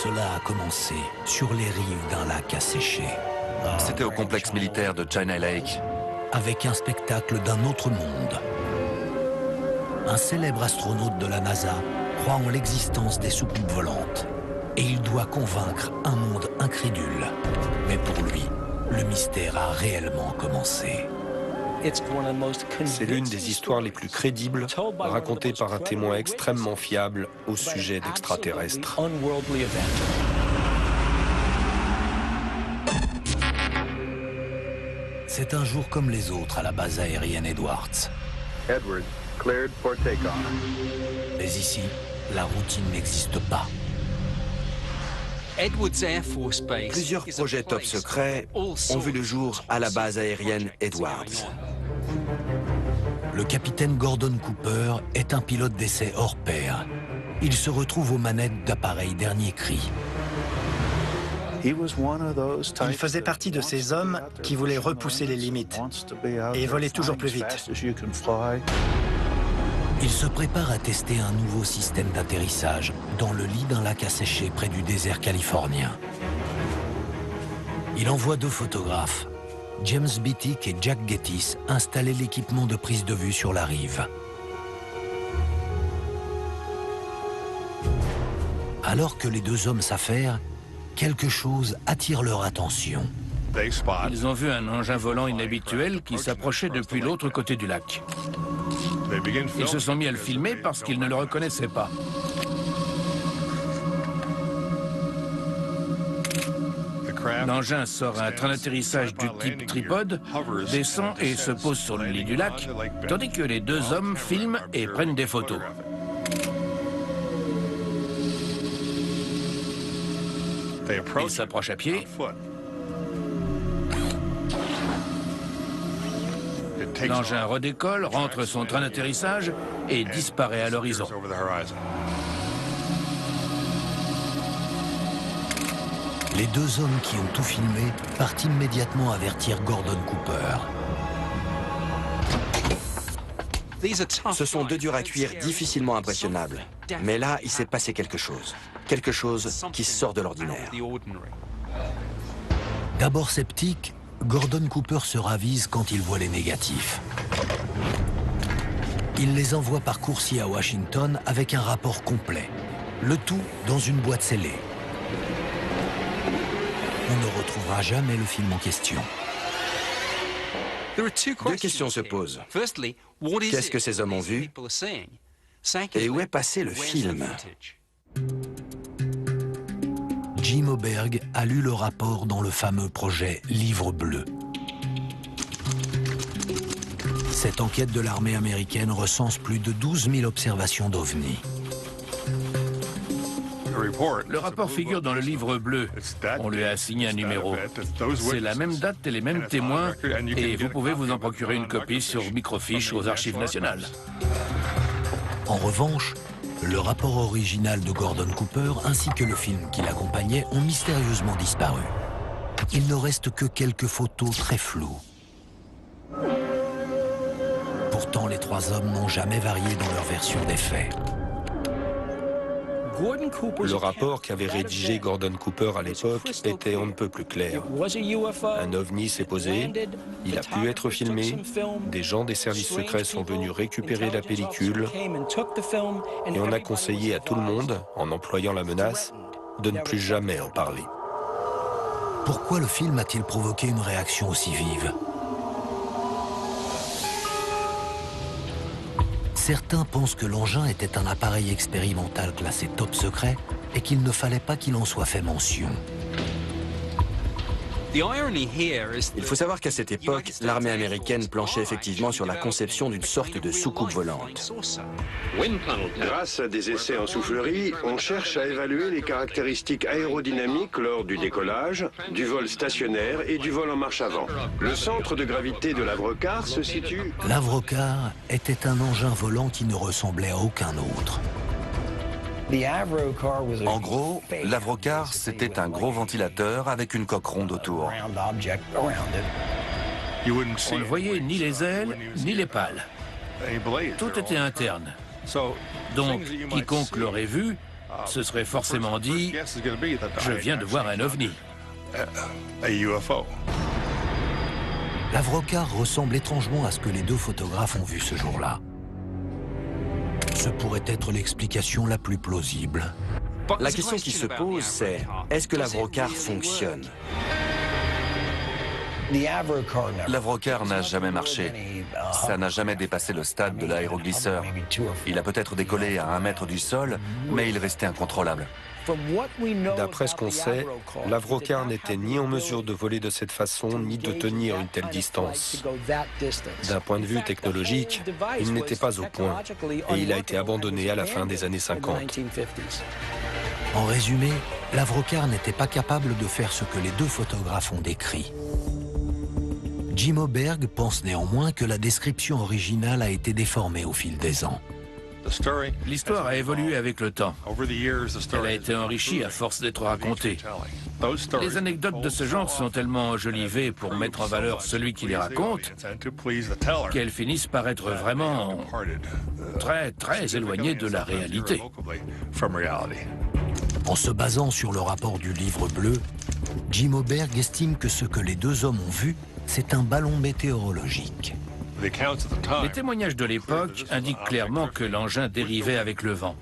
cela a commencé sur les rives d'un lac asséché. C'était au complexe militaire de China Lake. Avec un spectacle d'un autre monde. Un célèbre astronaute de la NASA croit en l'existence des soucoupes volantes. Et il doit convaincre un monde incrédule. Mais pour lui, le mystère a réellement commencé. C'est l'une des histoires les plus crédibles racontées par un témoin extrêmement fiable au sujet d'extraterrestres. C'est un jour comme les autres à la base aérienne Edwards. Edwards, cleared for takeoff. Mais ici, la routine n'existe pas. Plusieurs projets top secrets ont vu le jour à la base aérienne Edwards. Le capitaine Gordon Cooper est un pilote d'essai hors pair. Il se retrouve aux manettes d'appareils dernier cri. Il faisait partie de ces hommes qui voulaient repousser les limites et voler toujours plus vite. Il se prépare à tester un nouveau système d'atterrissage dans le lit d'un lac asséché près du désert californien. Il envoie 2 photographes, James Bittick et Jack Gettis, installer l'équipement de prise de vue sur la rive. Alors que les 2 hommes s'affairent, quelque chose attire leur attention. Ils ont vu un engin volant inhabituel qui s'approchait depuis l'autre côté du lac. Ils se sont mis à le filmer parce qu'ils ne le reconnaissaient pas. L'engin sort un train d'atterrissage du type tripode, descend et se pose sur le lit du lac, tandis que les 2 hommes filment et prennent des photos. Ils s'approchent à pied. L'engin redécolle, rentre son train d'atterrissage et disparaît à l'horizon. Les 2 hommes qui ont tout filmé partent immédiatement avertir Gordon Cooper. Ce sont 2 durs à cuire difficilement impressionnables. Mais là, il s'est passé quelque chose. Quelque chose qui sort de l'ordinaire. D'abord sceptique, Gordon Cooper se ravise quand il voit les négatifs. Il les envoie par coursier à Washington avec un rapport complet. Le tout dans une boîte scellée. On ne retrouvera jamais le film en question. 2 questions se posent. Qu'est-ce que ces hommes ont vu? Et où est passé le film? Jim Oberg a lu le rapport dans le fameux projet Livre bleu. Cette enquête de l'armée américaine recense plus de 12 000 observations d'OVNI. Le rapport figure dans le livre bleu. On lui a assigné un numéro. C'est la même date et les mêmes témoins, et vous pouvez vous en procurer une copie sur microfiche aux Archives nationales. En revanche, le rapport original de Gordon Cooper ainsi que le film qui l'accompagnait ont mystérieusement disparu. Il ne reste que quelques photos très floues. Pourtant, les 3 hommes n'ont jamais varié dans leur version des faits. Le rapport qu'avait rédigé Gordon Cooper à l'époque était on ne peut plus clair. Un ovni s'est posé, il a pu être filmé, des gens des services secrets sont venus récupérer la pellicule et on a conseillé à tout le monde, en employant la menace, de ne plus jamais en parler. Pourquoi le film a-t-il provoqué une réaction aussi vive? Certains pensent que l'engin était un appareil expérimental classé top secret et qu'il ne fallait pas qu'il en soit fait mention. Il faut savoir qu'à cette époque, l'armée américaine planchait effectivement sur la conception d'une sorte de soucoupe volante. Grâce à des essais en soufflerie, on cherche à évaluer les caractéristiques aérodynamiques lors du décollage, du vol stationnaire et du vol en marche avant. Le centre de gravité de l'Avrocar se situe... L'Avrocar était un engin volant qui ne ressemblait à aucun autre. En gros, l'Avrocar, c'était un gros ventilateur avec une coque ronde autour. On ne voyait ni les ailes, ni les pales. Tout était interne. Donc, quiconque l'aurait vu se serait forcément dit « Je viens de voir un ovni ». L'Avrocar ressemble étrangement à ce que les deux photographes ont vu ce jour-là. Ce pourrait être l'explication la plus plausible. La question qui se pose, c'est est-ce que l'Avrocar fonctionne? L'Avrocar n'a jamais marché. Ça n'a jamais dépassé le stade de l'aéroglisseur. Il a peut-être décollé à 1 mètre du sol, mais il restait incontrôlable. D'après ce qu'on sait, l'Avrocar n'était ni en mesure de voler de cette façon, ni de tenir une telle distance. D'un point de vue technologique, il n'était pas au point, et il a été abandonné à la fin des années 50. En résumé, l'Avrocar n'était pas capable de faire ce que les deux photographes ont décrit. Jim Oberg pense néanmoins que la description originale a été déformée au fil des ans. L'histoire a évolué avec le temps. Elle a été enrichie à force d'être racontée. Les anecdotes de ce genre sont tellement enjolivées pour mettre en valeur celui qui les raconte qu'elles finissent par être vraiment très éloignées de la réalité. En se basant sur le rapport du livre bleu, Jim Oberg estime que ce que les deux hommes ont vu, c'est un ballon météorologique. Les témoignages de l'époque indiquent clairement que l'engin dérivait avec le vent.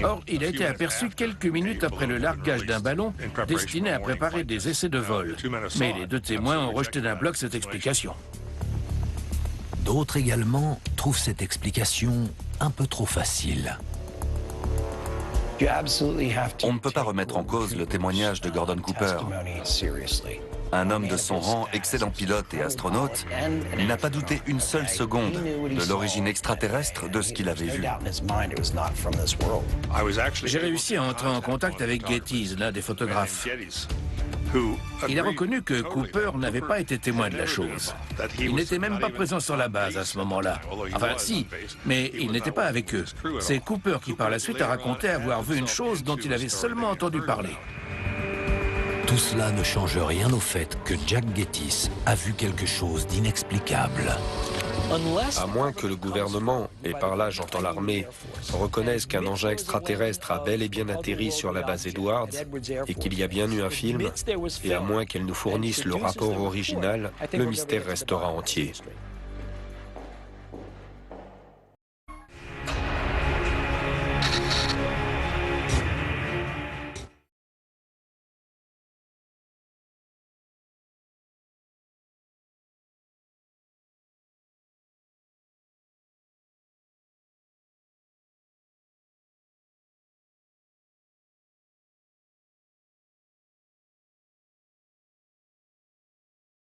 Or, il a été aperçu quelques minutes après le largage d'un ballon destiné à préparer des essais de vol. Mais les deux témoins ont rejeté d'un bloc cette explication. D'autres également trouvent cette explication un peu trop facile. On ne peut pas remettre en cause le témoignage de Gordon Cooper. Un homme de son rang, excellent pilote et astronaute, n'a pas douté une seule seconde de l'origine extraterrestre de ce qu'il avait vu. J'ai réussi à entrer en contact avec Gettys, l'un des photographes. Il a reconnu que Cooper n'avait pas été témoin de la chose. Il n'était même pas présent sur la base à ce moment-là. Enfin, si, mais il n'était pas avec eux. C'est Cooper qui, par la suite, a raconté avoir vu une chose dont il avait seulement entendu parler. Tout cela ne change rien au fait que Jack Gettys a vu quelque chose d'inexplicable. À moins que le gouvernement, et par là j'entends l'armée, reconnaisse qu'un engin extraterrestre a bel et bien atterri sur la base Edwards et qu'il y a bien eu un film, et à moins qu'elle nous fournisse le rapport original, le mystère restera entier.